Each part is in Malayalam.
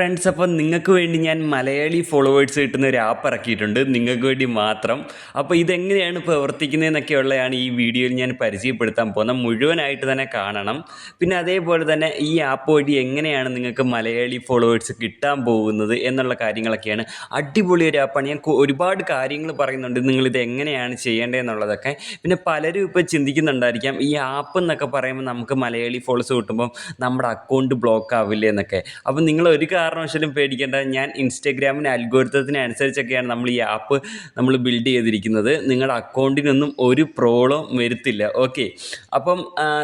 ഫ്രണ്ട്സ്, അപ്പം നിങ്ങൾക്ക് വേണ്ടി ഞാൻ മലയാളി ഫോളോവേഴ്സ് കിട്ടുന്ന ഒരു ആപ്പ് ഇറക്കിയിട്ടുണ്ട്, നിങ്ങൾക്ക് വേണ്ടി മാത്രം. അപ്പോൾ ഇതെങ്ങനെയാണ് പ്രവർത്തിക്കുന്നതെന്നൊക്കെയുള്ളതാണ് ഈ വീഡിയോയിൽ ഞാൻ പരിചയപ്പെടുത്താൻ പോകുന്നത്. മുഴുവനായിട്ട് തന്നെ കാണണം. പിന്നെ അതേപോലെ തന്നെ ഈ ആപ്പ് വഴി എങ്ങനെയാണ് നിങ്ങൾക്ക് മലയാളി ഫോളോവേഴ്സ് കിട്ടാൻ പോകുന്നത് എന്നുള്ള കാര്യങ്ങളൊക്കെയാണ്. അടിപൊളി ഒരു ആപ്പാണ്. ഞാൻ ഒരുപാട് കാര്യങ്ങൾ പറയുന്നുണ്ട്, നിങ്ങളിത് എങ്ങനെയാണ് ചെയ്യേണ്ടതെന്നുള്ളതൊക്കെ. പിന്നെ പലരും ഇപ്പോൾ ചിന്തിക്കുന്നുണ്ടായിരിക്കാം, ഈ ആപ്പ് എന്നൊക്കെ പറയുമ്പോൾ നമുക്ക് മലയാളി ഫോളോവേഴ്സ് കിട്ടുമ്പം നമ്മുടെ അക്കൗണ്ട് ബ്ലോക്ക് ആവില്ലേ എന്നൊക്കെ. അപ്പം നിങ്ങൾ ഒരു കാരണവശാലും പേടിക്കേണ്ട. ഞാൻ ഇൻസ്റ്റഗ്രാമിന് അൽഗോരിതത്തിന് അനുസരിച്ചൊക്കെയാണ് നമ്മൾ ഈ ആപ്പ് ബിൽഡ് ചെയ്തിരിക്കുന്നത്. നിങ്ങളുടെ അക്കൗണ്ടിനൊന്നും ഒരു പ്രോബ്ലം വരുത്തില്ല. ഓക്കെ, അപ്പം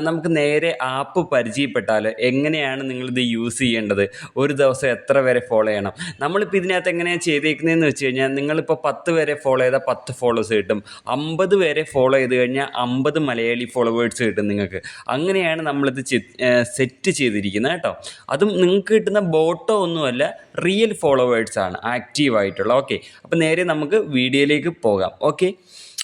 നമുക്ക് നേരെ ആപ്പ് പരിചയപ്പെട്ടാൽ എങ്ങനെയാണ് നിങ്ങളിത് യൂസ് ചെയ്യേണ്ടത്, ഒരു ദിവസം എത്ര വരെ ഫോളോ ചെയ്യണം. നമ്മളിപ്പോൾ ഇതിനകത്ത് എങ്ങനെയാണ് ചെയ്തേക്കുന്നതെന്ന് വെച്ച് കഴിഞ്ഞാൽ, നിങ്ങളിപ്പോൾ 10 വരെ ഫോളോ ചെയ്താൽ 10 ഫോളോവേഴ്സ് കിട്ടും, 50 വരെ ഫോളോ ചെയ്ത് കഴിഞ്ഞാൽ 50 മലയാളി ഫോളോവേഴ്സ് കിട്ടും നിങ്ങൾക്ക്. അങ്ങനെയാണ് നമ്മളിത് സെറ്റ് ചെയ്തിരിക്കുന്നത് കേട്ടോ. അതും നിങ്ങൾക്ക് കിട്ടുന്ന ബോട്ടോ ഒന്നുമല്ല, റിയൽ ഫോളോവേഴ്സാണ് ആക്റ്റീവായിട്ടുള്ള. ഓക്കെ, അപ്പോൾ നേരെ നമുക്ക് വീഡിയോയിലേക്ക് പോകാം. ഓക്കെ,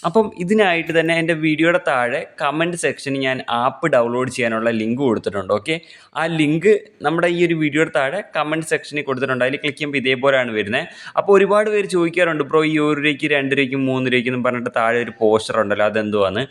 അപ്പം ഇതിനായിട്ട് തന്നെ എൻ്റെ വീഡിയോയുടെ താഴെ കമൻറ്റ് സെക്ഷനിൽ ഞാൻ ആപ്പ് ഡൗൺലോഡ് ചെയ്യാനുള്ള ലിങ്ക് കൊടുത്തിട്ടുണ്ട്. ഓക്കെ, ആ ലിങ്ക് നമ്മുടെ ഈ ഒരു വീഡിയോയുടെ താഴെ കമൻറ്റ് സെക്ഷനിൽ കൊടുത്തിട്ടുണ്ട്. അതിൽ ക്ലിക്ക് ചെയ്യുമ്പോൾ ഇതേപോലെയാണ് വരുന്നത്. അപ്പോൾ ഒരുപാട് പേര് ചോദിക്കാറുണ്ട്, ബ്രോ ഈ 1 രൂപയ്ക്ക് 2 രൂപയ്ക്കും 3 രൂപയ്ക്കും എന്ന് പറഞ്ഞിട്ട് താഴെ ഒരു പോസ്റ്റർ ഉണ്ടല്ലോ, അതെന്തുവാന്ന്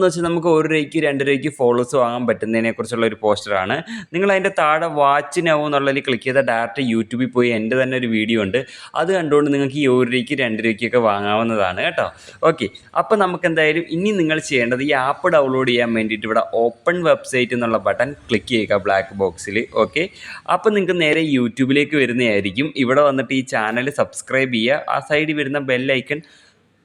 വെച്ചാൽ നമുക്ക് 1 രൂപയ്ക്ക് 2 രൂപയ്ക്ക് ഫോളോവേഴ്സ് വാങ്ങാൻ പറ്റുന്നതിനെക്കുറിച്ചുള്ള ഒരു പോസ്റ്ററാണ്. നിങ്ങൾ അതിൻ്റെ താഴെ വാച്ച് നൗ എന്നുള്ളതിൽ ക്ലിക്ക് ചെയ്താൽ ഡയറക്റ്റ് യൂട്യൂബിൽ പോയി എൻ്റെ തന്നെ ഒരു വീഡിയോ ഉണ്ട്, അത് കണ്ടുകൊണ്ട് നിങ്ങൾക്ക് ഈ 1 രൂപയ്ക്ക് 2 രൂപയ്ക്കൊക്കെ വാങ്ങാവുന്നതാണ് കേട്ടോ. ഓക്കെ, അപ്പോൾ നമുക്ക് എന്തായാലും ഇനി നിങ്ങൾ ചെയ്യേണ്ടത്, ഈ ആപ്പ് ഡൗൺലോഡ് ചെയ്യാൻ വേണ്ടിയിട്ട് ഇവിടെ ഓപ്പൺ വെബ്സൈറ്റ് എന്നുള്ള ബട്ടൺ ക്ലിക്ക് ചെയ്യുക ബ്ലാക്ക് ബോക്സിൽ. ഓക്കെ, അപ്പോൾ നിങ്ങൾക്ക് നേരെ യൂട്യൂബിലേക്ക് വരുന്നതായിരിക്കും. ഇവിടെ വന്നിട്ട് ഈ ചാനൽ സബ്സ്ക്രൈബ് ചെയ്യുക. ആ സൈഡിൽ വരുന്ന ബെല്ലൈക്കൺ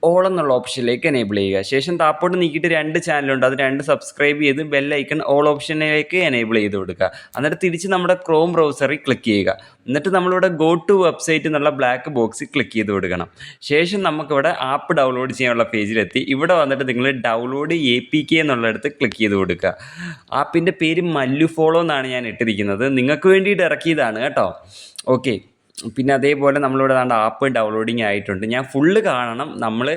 ഓൾ എന്നുള്ള ഓപ്ഷനിലേക്ക് എനേബിൾ ചെയ്യുക. ശേഷം താപ്പോട്ട് നീക്കിയിട്ട് 2 ചാനലുണ്ട്, അത് 2 സബ്സ്ക്രൈബ് ചെയ്ത് ബെല്ലൈക്കൺ ഓൾ ഓപ്ഷനിലേക്ക് എനേബിൾ ചെയ്ത് കൊടുക്കുക. എന്നിട്ട് തിരിച്ച് നമ്മുടെ ക്രോം ബ്രൗസറിൽ ക്ലിക്ക് ചെയ്യുക. എന്നിട്ട് നമ്മളിവിടെ ഗോ ടു വെബ്സൈറ്റ് എന്നുള്ള ബ്ലാക്ക് ബോക്സിൽ ക്ലിക്ക് ചെയ്ത് കൊടുക്കണം. ശേഷം നമുക്കിവിടെ ആപ്പ് ഡൗൺലോഡ് ചെയ്യാനുള്ള പേജിലെത്തി ഇവിടെ വന്നിട്ട് നിങ്ങൾ ഡൗൺലോഡ് APK എന്നുള്ളിടത്ത് ക്ലിക്ക് ചെയ്ത് കൊടുക്കുക. ആപ്പിൻ്റെ പേര് മല്ലു ഫോളോ എന്നാണ് ഞാൻ ഇട്ടിരിക്കുന്നത്, നിങ്ങൾക്ക് വേണ്ടിയിട്ട് ഇറക്കിയതാണ് കേട്ടോ. ഓക്കെ, പിന്നെ അതേപോലെ നമ്മളിവിടെ ആപ്പ് ഡൗൺലോഡിങ് ആയിട്ടുണ്ട്. ഞാൻ ഫുള്ള് കാണണം. നമ്മൾ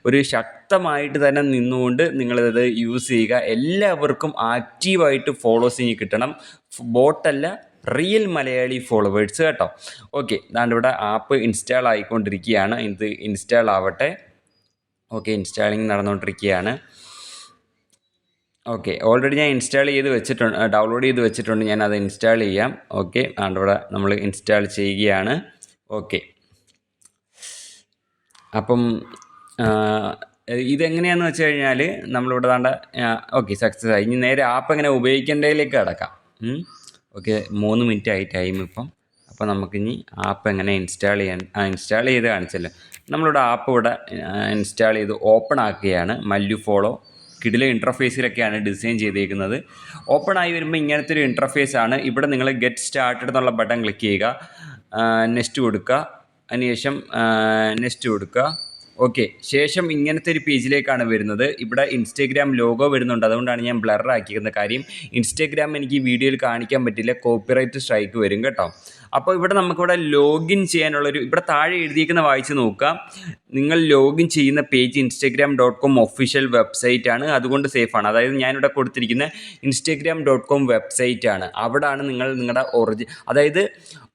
ഒരു ശക്തമായിട്ട് തന്നെ നിന്നുകൊണ്ട് നിങ്ങളിത് യൂസ് ചെയ്യുക. എല്ലാവർക്കും ആക്റ്റീവായിട്ട് ഫോളോസിങ് കിട്ടണം, ബോട്ടല്ല, റിയൽ മലയാളി ഫോളോവേഴ്സ് കേട്ടോ. ഓക്കെ, ഇവിടെ ആപ്പ് ഇൻസ്റ്റാൾ ആയിക്കൊണ്ടിരിക്കുകയാണ്. ഇത് ഇൻസ്റ്റാൾ ആവട്ടെ. ഓക്കെ, ഇൻസ്റ്റാളിങ് നടന്നുകൊണ്ടിരിക്കുകയാണ്. ഓക്കെ, ഓൾറെഡി ഞാൻ ഇൻസ്റ്റാൾ ചെയ്ത് വെച്ചിട്ടുണ്ട്, ഡൗൺലോഡ് ചെയ്ത് വെച്ചിട്ടുണ്ട്. ഞാൻ അത് ഇൻസ്റ്റാൾ ചെയ്യാം. ഓക്കെ, ഇവിടെ നമ്മൾ ഇൻസ്റ്റാൾ ചെയ്യുകയാണ്. ഓക്കെ, അപ്പം ഇതെങ്ങനെയാണെന്ന് വെച്ച് കഴിഞ്ഞാൽ നമ്മളിവിടെ ഓക്കെ സക്സസ് ആയി. ഇനി നേരെ ആപ്പ് എങ്ങനെ ഉപയോഗിക്കേണ്ടതിലേക്ക് കിടക്കാം. ഓക്കെ, 3 മിനിറ്റ് ആയി ടൈം ഇപ്പം. അപ്പോൾ നമുക്കിനി ആപ്പ് എങ്ങനെ ഇൻസ്റ്റാൾ ചെയ്ത് കാണിച്ചല്ലോ. നമ്മളിവിടെ ആപ്പ് ഇവിടെ ഇൻസ്റ്റാൾ ചെയ്ത് ഓപ്പൺ ആക്കുകയാണ്. മല്ലു ഫോളോ കിടിലെ ഇൻ്റർഫേസിലൊക്കെയാണ് ഡിസൈൻ ചെയ്തേക്കുന്നത്. ഓപ്പൺ ആയി വരുമ്പോൾ ഇങ്ങനത്തെ ഒരു ഇൻ്റർഫേസാണ്. ഇവിടെ നിങ്ങൾ ഗെറ്റ് സ്റ്റാർട്ടഡ് എന്നുള്ള ബട്ടൺ ക്ലിക്ക് ചെയ്യുക, നെക്സ്റ്റ് കൊടുക്കുക, അതിനുശേഷം നെക്സ്റ്റ് കൊടുക്കുക. ഓക്കെ, ശേഷം ഇങ്ങനത്തെ ഒരു പേജിലേക്കാണ് വരുന്നത്. ഇവിടെ ഇൻസ്റ്റഗ്രാം ലോഗോ വരുന്നുണ്ട്, അതുകൊണ്ടാണ് ഞാൻ ബ്ലർ ആക്കിയിരിക്കുന്ന. കാര്യം ഇൻസ്റ്റഗ്രാം എനിക്ക് ഈ വീഡിയോയിൽ കാണിക്കാൻ പറ്റില്ല, കോപ്പിറൈറ്റ് സ്ട്രൈക്ക് വരും കേട്ടോ. അപ്പോൾ ഇവിടെ നമുക്കിവിടെ ലോഗിൻ ചെയ്യാനുള്ളൊരു, ഇവിടെ താഴെ എഴുതിയിരിക്കുന്ന വായിച്ച് നോക്കുക. നിങ്ങൾ ലോഗിൻ ചെയ്യുന്ന പേജ് instagram.com ഒഫീഷ്യൽ വെബ്സൈറ്റ് ആണ്, അതുകൊണ്ട് സേഫാണ്. അതായത് ഞാനിവിടെ കൊടുത്തിരിക്കുന്ന instagram.com വെബ്സൈറ്റ് ആണ്. അവിടെയാണ് നിങ്ങൾ നിങ്ങളുടെ അതായത്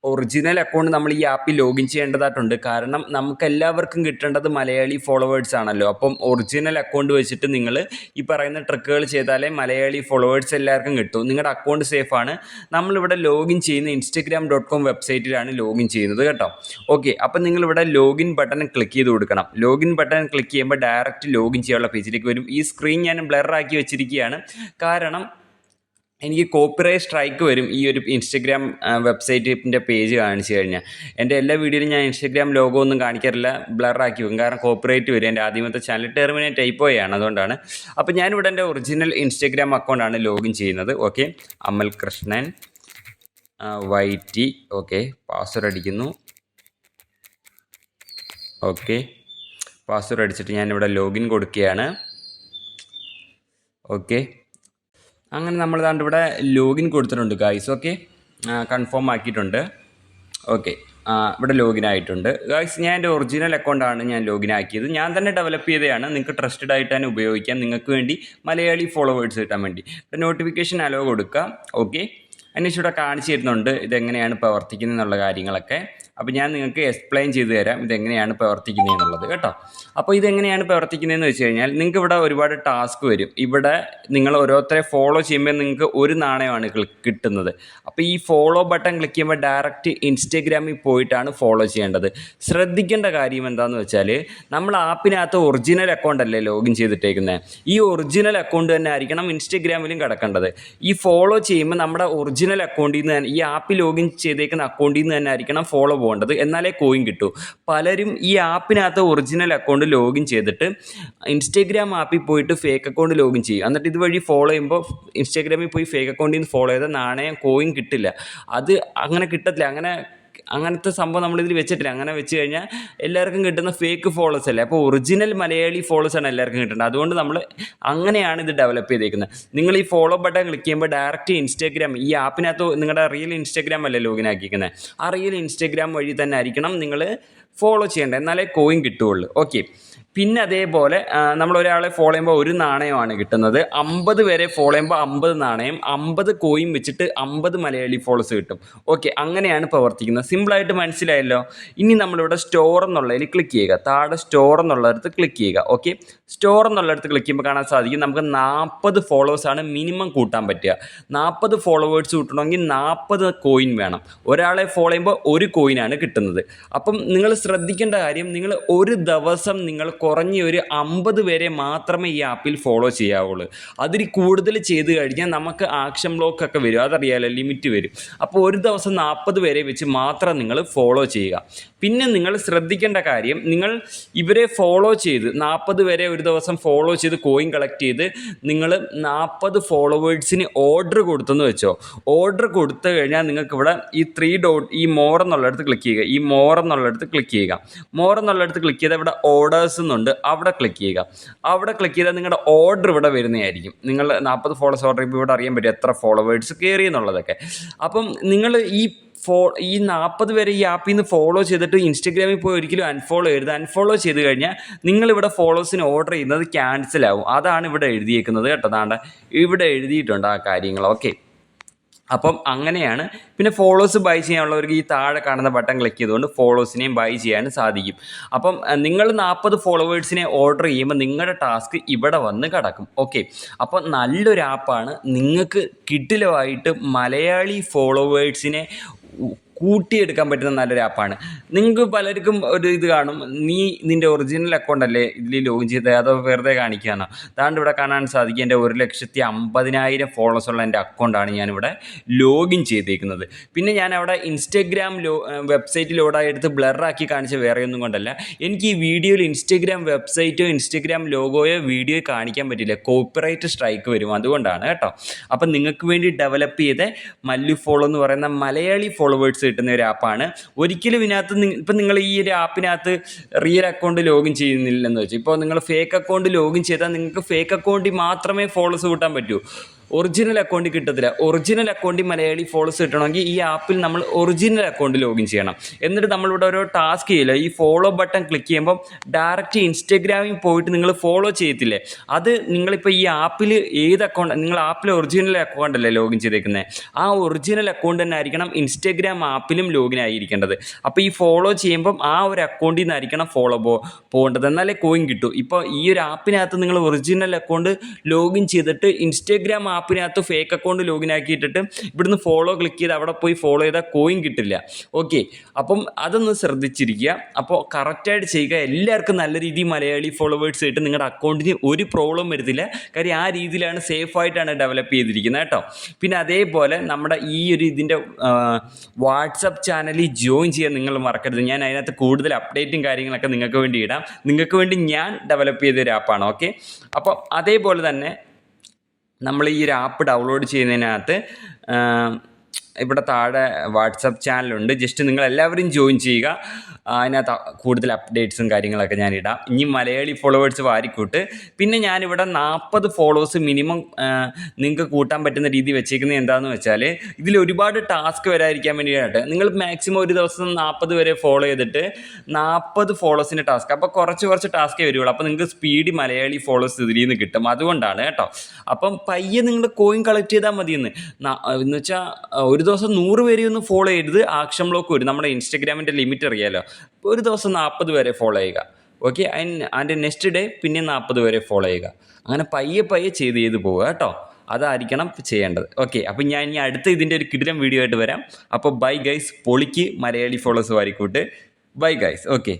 ഒറിജിനൽ അക്കൗണ്ട് നമ്മൾ ഈ ആപ്പിൽ ലോഗിൻ ചെയ്യേണ്ടതായിട്ടുണ്ട്. കാരണം നമുക്ക് എല്ലാവർക്കും കിട്ടേണ്ടത് മലയാളി ഫോളോവേഴ്സ് ആണല്ലോ. അപ്പം ഒറിജിനൽ അക്കൗണ്ട് വെച്ചിട്ട് നിങ്ങൾ ഈ പറയുന്ന ട്രിക്കുകൾ ചെയ്താലേ മലയാളി ഫോളോവേഴ്സ് എല്ലാവർക്കും കിട്ടും. നിങ്ങളുടെ അക്കൗണ്ട് സേഫാണ്. നമ്മളിവിടെ ലോഗിൻ ചെയ്യുന്ന instagram.com വെബ്സൈറ്റിലാണ് ലോഗിൻ ചെയ്യുന്നത് കേട്ടോ. ഓക്കെ, അപ്പം നിങ്ങളിവിടെ ലോഗിൻ ബട്ടൺ ക്ലിക്ക് ചെയ്ത് കൊടുക്കണം. ലോഗിൻ ബട്ടൺ ക്ലിക്ക് ചെയ്യുമ്പോൾ ഡയറക്റ്റ് ലോഗിൻ ചെയ്യാനുള്ള പേജിലേക്ക് വരും. ഈ സ്ക്രീൻ ഞാൻ ബ്ലറാക്കി വെച്ചിരിക്കുകയാണ്, കാരണം എനിക്ക് കോപ്പിറൈറ്റ് സ്ട്രൈക്ക് വരും ഈ ഒരു ഇൻസ്റ്റഗ്രാം വെബ്സൈറ്റിൻ്റെ പേജ് കാണിച്ചു കഴിഞ്ഞാൽ. എൻ്റെ എല്ലാ വീഡിയോയിലും ഞാൻ ഇൻസ്റ്റഗ്രാം ലോഗോ ഒന്നും കാണിക്കാറില്ല, ബ്ലറാക്കി വെക്കും, കാരണം കോപ്പിറൈറ്റ് വരും. എൻ്റെ ആദ്യമത്തെ ചാനൽ ടെർമിനേറ്റ് ആയിപ്പോയാണ്, അതുകൊണ്ടാണ്. അപ്പോൾ ഞാനിവിടെ എൻ്റെ ഒറിജിനൽ ഇൻസ്റ്റഗ്രാം അക്കൗണ്ടാണ് ലോഗിൻ ചെയ്യുന്നത്. ഓക്കെ, അമൽ കൃഷ്ണൻ YT. ഓക്കെ, പാസ്വേഡ് അടിക്കുന്നു. ഓക്കെ, പാസ്വേഡ് അടിച്ചിട്ട് ഞാനിവിടെ ലോഗിൻ കൊടുക്കുകയാണ്. ഓക്കെ, അങ്ങനെ നമ്മൾ ഇവിടെ ലോഗിൻ കൊടുത്തിട്ടുണ്ട് ഗായ്സ്. ഓക്കെ, കൺഫേം ആക്കിയിട്ടുണ്ട്. ഓക്കെ, ഇവിടെ ലോഗിൻ ആയിട്ടുണ്ട് ഗായ്സ്. ഞാൻ എൻ്റെ ഒറിജിനൽ അക്കൗണ്ടാണ് ഞാൻ ലോഗിൻ ആക്കിയത്, ഞാൻ തന്നെ ഡെവലപ്പ് ചെയ്തതാണ്. നിങ്ങൾക്ക് ട്രസ്റ്റഡ് ആയിട്ട് തന്നെ ഉപയോഗിക്കാം, നിങ്ങൾക്ക് വേണ്ടി മലയാളി ഫോളോവേഴ്സ് കിട്ടാൻ വേണ്ടി. നോട്ടിഫിക്കേഷൻ അലോ കൊടുക്കുക. ഓക്കെ, അതിനുശേഷം ഇവിടെ കാണിച്ചു തരുന്നുണ്ട് ഇതെങ്ങനെയാണ് പ്രവർത്തിക്കുന്നത് എന്നുള്ള കാര്യങ്ങളൊക്കെ. അപ്പോൾ ഞാൻ നിങ്ങൾക്ക് എക്സ്പ്ലെയിൻ ചെയ്തു തരാം ഇതെങ്ങനെയാണ് പ്രവർത്തിക്കുന്നത് എന്നുള്ളത് കേട്ടോ. അപ്പോൾ ഇതെങ്ങനെയാണ് പ്രവർത്തിക്കുന്നതെന്ന് വെച്ച് കഴിഞ്ഞാൽ നിങ്ങൾക്ക് ഇവിടെ ഒരുപാട് ടാസ്ക് വരും. ഇവിടെ നിങ്ങൾ ഓരോരുത്തരെ ഫോളോ ചെയ്യുമ്പോൾ നിങ്ങൾക്ക് ഒരു നാണയമാണ് കിട്ടുന്നത്. അപ്പോൾ ഈ ഫോളോ ബട്ടൺ ക്ലിക്ക് ചെയ്യുമ്പോൾ ഡയറക്റ്റ് ഇൻസ്റ്റഗ്രാമിൽ പോയിട്ടാണ് ഫോളോ ചെയ്യേണ്ടത്. ശ്രദ്ധിക്കേണ്ട കാര്യം എന്താണെന്ന് വെച്ചാൽ നമ്മൾ ആപ്പിനകത്ത് ഒറിജിനൽ അക്കൗണ്ട് അല്ലേ ലോഗിൻ ചെയ്തിട്ടേക്കുന്നത്. ഈ ഒറിജിനൽ അക്കൗണ്ട് തന്നെ ആയിരിക്കണം ഇൻസ്റ്റഗ്രാമിലും കിടക്കേണ്ടത്. ഈ ഫോളോ ചെയ്യുമ്പോൾ നമ്മുടെ ഒറിജിനൽ അക്കൗണ്ടിൽ നിന്ന് തന്നെ ഈ ആപ്പിൽ ലോഗിൻ ചെയ്തേക്കുന്ന അക്കൗണ്ടിൽ നിന്ന് തന്നെ ആയിരിക്കണം ഫോളോ പോകേണ്ടത്, എന്നാലേ കോയിൻ കിട്ടൂ. പലരും ഈ ആപ്പിനകത്ത് ഒറിജിനൽ അക്കൗണ്ട് ലോഗിൻ ചെയ്തിട്ട് ഇൻസ്റ്റഗ്രാം ആപ്പിൽ പോയിട്ട് ഫേക്ക് അക്കൗണ്ട് ലോഗിൻ ചെയ്യും. എന്നിട്ട് ഇതുവഴി ഫോളോ ചെയ്യുമ്പോൾ ഇൻസ്റ്റഗ്രാമിൽ പോയി ഫേക്ക് അക്കൗണ്ടിൽ നിന്ന് ഫോളോ ചെയ്താൽ നാണയം കോയിൻ കിട്ടില്ല. അത് അങ്ങനെ കിട്ടത്തില്ല. അങ്ങനത്തെ സംഭവം നമ്മളിതിൽ വെച്ചിട്ടില്ല. അങ്ങനെ വെച്ച് കഴിഞ്ഞാൽ എല്ലാവർക്കും കിട്ടുന്ന ഫേക്ക് ഫോളോവേഴ്സ് അല്ലേ. അപ്പോൾ ഒറിജിനൽ മലയാളി ഫോളോവേഴ്സാണ് എല്ലാവർക്കും കിട്ടുന്നത്. അതുകൊണ്ട് നമ്മൾ അങ്ങനെയാണ് ഇത് ഡെവലപ്പ് ചെയ്തേക്കുന്നത്. നിങ്ങൾ ഈ ഫോളോ ബട്ടൺ ക്ലിക്ക് ചെയ്യുമ്പോൾ ഡയറക്റ്റ് ഇൻസ്റ്റഗ്രാം ഈ ആപ്പിനകത്ത് നിങ്ങളുടെ റിയൽ ഇൻസ്റ്റഗ്രാം അല്ലേ ലോഗിൻ ആക്കിയിരിക്കുന്നത്, ആ റിയൽ ഇൻസ്റ്റഗ്രാം വഴി തന്നെ ആയിരിക്കണം നിങ്ങൾ ഫോളോ ചെയ്യേണ്ടത്, എന്നാലേ കോയിൻ കിട്ടുകയുള്ളൂ. ഓക്കെ. പിന്നെ അതേപോലെ നമ്മൾ ഒരാളെ ഫോളോ ചെയ്യുമ്പോൾ ഒരു നാണയമാണ് കിട്ടുന്നത്. 50 പേരെ ഫോളോ ചെയ്യുമ്പോൾ 50 നാണയം, 50 കോയിൻ വെച്ചിട്ട് 50 മലയാളി ഫോളോസ് കിട്ടും. ഓക്കെ, അങ്ങനെയാണ് പ്രവർത്തിക്കുന്നത്. സിമ്പിളായിട്ട് മനസ്സിലായല്ലോ. ഇനി നമ്മളിവിടെ സ്റ്റോർ എന്നുള്ളതിൽ ക്ലിക്ക് ചെയ്യുക. താഴെ സ്റ്റോർ എന്നുള്ളിടത്ത് ക്ലിക്ക് ചെയ്യുക. ഓക്കെ, സ്റ്റോർ എന്നുള്ളിടത്ത് ക്ലിക്ക് ചെയ്യുമ്പോൾ കാണാൻ സാധിക്കും നമുക്ക് 40 ഫോളോവേഴ്സാണ് മിനിമം കൂട്ടാൻ പറ്റുക. 40 ഫോളോവേഴ്സ് കൂട്ടണമെങ്കിൽ 40 കോയിൻ വേണം. ഒരാളെ ഫോളോ ചെയ്യുമ്പോൾ ഒരു കോയിനാണ് കിട്ടുന്നത്. അപ്പം നിങ്ങൾ ശ്രദ്ധിക്കേണ്ട കാര്യം, നിങ്ങൾ ഒരു ദിവസം നിങ്ങൾ കുറഞ്ഞ ഒരു 50 പേരെ മാത്രമേ ഈ ആപ്പിൽ ഫോളോ ചെയ്യാവുള്ളൂ. അതിൽ കൂടുതൽ ചെയ്ത് കഴിഞ്ഞാൽ നമുക്ക് ആക്ഷൻ ബ്ലോക്ക് ഒക്കെ വരും, അതറിയാലോ, ലിമിറ്റ് വരും. അപ്പോൾ ഒരു ദിവസം 40 പേരെ വെച്ച് മാത്രം നിങ്ങൾ ഫോളോ ചെയ്യുക. പിന്നെ നിങ്ങൾ ശ്രദ്ധിക്കേണ്ട കാര്യം, നിങ്ങൾ ഇവരെ ഫോളോ ചെയ്ത് 40 പേരെ ഒരു ദിവസം ഫോളോ ചെയ്ത് കോയിൻ കളക്ട് ചെയ്ത് നിങ്ങൾ 40 ഫോളോവേഴ്സിന് ഓർഡർ കൊടുത്തെന്ന് വെച്ചോ. ഓർഡർ കൊടുത്തു കഴിഞ്ഞാൽ നിങ്ങൾക്ക് ഇവിടെ ഈ 3 ഡോട്ട് ഈ മോർ എന്നുള്ളിടത്ത് ക്ലിക്ക് ചെയ്യുക. ഈ മോർ എന്നുള്ളിടത്ത് ക്ലിക്ക് ചെയ്യുക. മോർ എന്നുള്ളിടത്ത് ക്ലിക്ക് ചെയ്താൽ ഇവിടെ ഓർഡേഴ്സ് എന്നുണ്ട്, അവിടെ ക്ലിക്ക് ചെയ്യുക. അവിടെ ക്ലിക്ക് ചെയ്താൽ നിങ്ങളുടെ ഓർഡർ ഇവിടെ വരുന്നതായിരിക്കും. നിങ്ങൾ 40 ഫോളോവേഴ്സ് ഓർഡർ ചെയ്യുമ്പോൾ ഇവിടെ അറിയാൻ പറ്റും എത്ര ഫോളോവേഴ്സ് കയറി എന്നുള്ളതൊക്കെ. അപ്പം നിങ്ങൾ ഈ 40 പേരെ ഈ ആപ്പിൽ നിന്ന് ഫോളോ ചെയ്തിട്ട് ഇൻസ്റ്റഗ്രാമിൽ പോയി ഒരിക്കലും അൺഫോളോ ചെയ്യരുത്. അൺഫോളോ ചെയ്ത് കഴിഞ്ഞാൽ നിങ്ങളിവിടെ ഫോളോവേഴ്സിന് ഓർഡർ ചെയ്യുന്നത് ക്യാൻസൽ ആവും. അതാണ് ഇവിടെ എഴുതിയേക്കുന്നത് കേട്ടോ. താണ്ട ഇവിടെ എഴുതിയിട്ടുണ്ട് ആ കാര്യങ്ങൾ. ഓക്കെ, അപ്പം അങ്ങനെയാണ്. പിന്നെ ഫോളോസ് ബൈ ചെയ്യാനുള്ളവർക്ക് ഈ താഴെ കാണുന്ന ബട്ടൺ ക്ലിക്ക് ചെയ്തുകൊണ്ട് ഫോളോസിനെയും ബൈ ചെയ്യാനും സാധിക്കും. അപ്പം നിങ്ങൾ 40 ഫോളോവേഴ്സിനെ ഓർഡർ ചെയ്യുമ്പോൾ നിങ്ങളുടെ ടാസ്ക് ഇവിടെ വന്ന് കിടക്കും. ഓക്കെ, അപ്പോൾ നല്ലൊരു ആപ്പാണ്. നിങ്ങൾക്ക് കിടിലമായിട്ട് മലയാളി ഫോളോവേഴ്സിനെ കൂട്ടിയെടുക്കാൻ പറ്റുന്ന നല്ലൊരു ആപ്പാണ്. നിങ്ങൾക്ക് പലർക്കും ഒരു ഇത് കാണും, നീ നിൻ്റെ ഒറിജിനൽ അക്കൗണ്ട് അല്ലേ ഇതിൽ ലോഗിൻ ചെയ്തത്, അതോ വെറുതെ കാണിക്കുകയാണോ? അതാണ്ട് ഇവിടെ കാണാൻ സാധിക്കും എൻ്റെ 1,50,000 ഫോളോസുള്ള എൻ്റെ അക്കൗണ്ടാണ് ഞാനിവിടെ ലോഗിൻ ചെയ്തേക്കുന്നത്. പിന്നെ ഞാൻ അവിടെ ഇൻസ്റ്റഗ്രാം വെബ്സൈറ്റ് ലോഡായി എടുത്ത് ബ്ലറാക്കി കാണിച്ച വേറെ ഒന്നും കൊണ്ടല്ല. എനിക്ക് ഈ വീഡിയോയിൽ ഇൻസ്റ്റഗ്രാം വെബ്സൈറ്റോ ഇൻസ്റ്റഗ്രാം ലോഗോയോ വീഡിയോ കാണിക്കാൻ പറ്റില്ല, കോപ്പിറൈറ്റ് സ്ട്രൈക്ക് വരും, അതുകൊണ്ടാണ് കേട്ടോ. അപ്പം നിങ്ങൾക്ക് വേണ്ടി ഡെവലപ്പ് ചെയ്ത മല്ലു ഫോളോ എന്ന് പറയുന്ന മലയാളി ഫോളോവേഴ്സ് കിട്ടുന്ന ഒരു ആപ്പാണ്. ഒരിക്കലും ഇതിനകത്ത് ഇപ്പം നിങ്ങൾ ഈ ഒരു ആപ്പിനകത്ത് റിയൽ അക്കൗണ്ട് ലോഗിൻ ചെയ്യുന്നില്ലെന്ന് വെച്ചാൽ, ഇപ്പോൾ നിങ്ങൾ ഫേക്ക് അക്കൗണ്ട് ലോഗിൻ ചെയ്താൽ നിങ്ങൾക്ക് ഫേക്ക് അക്കൗണ്ടിൽ മാത്രമേ ഫോളോസ് കൂട്ടാൻ പറ്റൂ, ഒറിജിനൽ അക്കൗണ്ടിൽ കിട്ടത്തില്ല. ഒറിജിനൽ അക്കൗണ്ടിൽ മലയാളി ഫോളോസ് കിട്ടണമെങ്കിൽ ഈ ആപ്പിൽ നമ്മൾ ഒറിജിനൽ അക്കൗണ്ട് ലോഗിൻ ചെയ്യണം. എന്നിട്ട് നമ്മളിവിടെ ഓരോ ടാസ്ക് ചെയ്യില്ല, ഈ ഫോളോ ബട്ടൺ ക്ലിക്ക് ചെയ്യുമ്പോൾ ഡയറക്റ്റ് ഇൻസ്റ്റഗ്രാമിൽ പോയിട്ട് നിങ്ങൾ ഫോളോ ചെയ്യത്തില്ലേ, അത് നിങ്ങളിപ്പോൾ ഈ ആപ്പിൽ ഏത് അക്കൗണ്ട്, നിങ്ങൾ ആപ്പിൽ ഒറിജിനൽ അക്കൗണ്ട് അല്ലേ ലോഗിൻ ചെയ്തേക്കുന്നത്, ആ ഒറിജിനൽ അക്കൗണ്ട് തന്നെ ആയിരിക്കണം ഇൻസ്റ്റഗ്രാം ആപ്പിലും ലോഗിൻ ആയിരിക്കേണ്ടത്. അപ്പോൾ ഈ ഫോളോ ചെയ്യുമ്പം ആ ഒരു അക്കൗണ്ടിൽ നിന്നായിരിക്കണം ഫോളോ പോകേണ്ടത്, എന്നാലേ കോയിൻ കിട്ടൂ. ഇപ്പോൾ ഈ ഒരു ആപ്പിനകത്ത് നിങ്ങൾ ഒറിജിനൽ അക്കൗണ്ട് ലോഗിൻ ചെയ്തിട്ട് ഇൻസ്റ്റഗ്രാം ആപ്പിനകത്ത് ഫേക്ക് അക്കൗണ്ട് ലോഗിൻ ആക്കിയിട്ടിട്ട് ഇവിടുന്ന് ഫോളോ ക്ലിക്ക് ചെയ്ത് അവിടെ പോയി ഫോളോ ചെയ്താൽ കോയിൻ കിട്ടില്ല. ഓക്കെ, അപ്പം അതൊന്ന് ശ്രദ്ധിച്ചിരിക്കുക. അപ്പോൾ കറക്റ്റായിട്ട് ചെയ്യുക. എല്ലാവർക്കും നല്ല രീതിയിൽ മലയാളി ഫോളോവേഴ്സ് ആയിട്ട് നിങ്ങളുടെ അക്കൗണ്ടിന് ഒരു പ്രോബ്ലം വരുന്നില്ല. കാര്യം ആ രീതിയിലാണ് സേഫായിട്ടാണ് ഡെവലപ്പ് ചെയ്തിരിക്കുന്നത് കേട്ടോ. പിന്നെ അതേപോലെ നമ്മുടെ ഈ ഒരു ഇതിൻ്റെ വാട്സപ്പ് ചാനലിൽ ജോയിൻ ചെയ്യാൻ നിങ്ങൾ മറക്കരുത്. ഞാൻ അതിനകത്ത് കൂടുതൽ അപ്ഡേറ്റും കാര്യങ്ങളൊക്കെ നിങ്ങൾക്ക് വേണ്ടി ഇടാം. നിങ്ങൾക്ക് വേണ്ടി ഞാൻ ഡെവലപ്പ് ചെയ്തൊരു ആപ്പാണ്. ഓക്കെ, അപ്പോൾ അതേപോലെ തന്നെ നമ്മൾ ഈ ഒരു ആപ്പ് ഡൗൺലോഡ് ചെയ്യുന്നതിനകത്ത് ഇവിടെ താഴെ വാട്സപ്പ് ചാനലുണ്ട്. ജസ്റ്റ് നിങ്ങളെല്ലാവരും ജോയിൻ ചെയ്യുക. അതിനകത്ത് കൂടുതൽ അപ്ഡേറ്റ്സും കാര്യങ്ങളൊക്കെ ഞാൻ ഇടാം. ഇനി മലയാളി ഫോളോവേഴ്സ് വാരിക്കൂട്ട്. പിന്നെ ഞാനിവിടെ 40 ഫോളോവേഴ്സ് മിനിമം നിങ്ങൾക്ക് കൂട്ടാൻ പറ്റുന്ന രീതി വെച്ചേക്കുന്നത് എന്താണെന്ന് വെച്ചാൽ, ഇതിൽ ഒരുപാട് ടാസ്ക് വരാതിരിക്കാൻ വേണ്ടിയിട്ട് നിങ്ങൾ മാക്സിമം ഒരു ദിവസം 40 വരെ ഫോളോ ചെയ്തിട്ട് 40 ഫോളോവേഴ്സിൻ്റെ ടാസ്ക്. അപ്പോൾ കുറച്ച് ടാസ്കേ വരുള്ളൂ. അപ്പോൾ നിങ്ങൾക്ക് സ്പീഡ് മലയാളി ഫോളോവേഴ്സ് ഇതിൽ നിന്ന് കിട്ടും. അതുകൊണ്ടാണ് കേട്ടോ. അപ്പം പയ്യെ നിങ്ങൾ കോയിൻ കളക്ട് ചെയ്താൽ മതിയെന്ന് വെച്ചാൽ ഒരു ദിവസം 100 പേരെ ഒന്നും ഫോളോ ചെയ്യരുത്. ആക്ഷൻ ബ്ലോക്ക് വരും. നമ്മുടെ ഇൻസ്റ്റഗ്രാമിൻ്റെ ലിമിറ്റ് അറിയാമല്ലോ. ഒരു ദിവസം 40 പേരെ ഫോളോ ചെയ്യുക. ഓക്കെ, അതിൻ്റെ നെക്സ്റ്റ് ഡേ പിന്നെ 40 പേരെ ഫോളോ ചെയ്യുക. അങ്ങനെ പയ്യെ ചെയ്ത് പോവുക കേട്ടോ. അതായിരിക്കണം ചെയ്യേണ്ടത്. ഓക്കെ, അപ്പം ഞാൻ ഇനി അടുത്ത ഇതിൻ്റെ ഒരു കിടിലം വീഡിയോ ആയിട്ട് വരാം. അപ്പോൾ ബൈ ഗൈസ്. പൊളിക്ക് മലയാളി ഫോളോവേഴ്സ് വാരിക്കൂട്ട്. Bye guys. ഓക്കെ.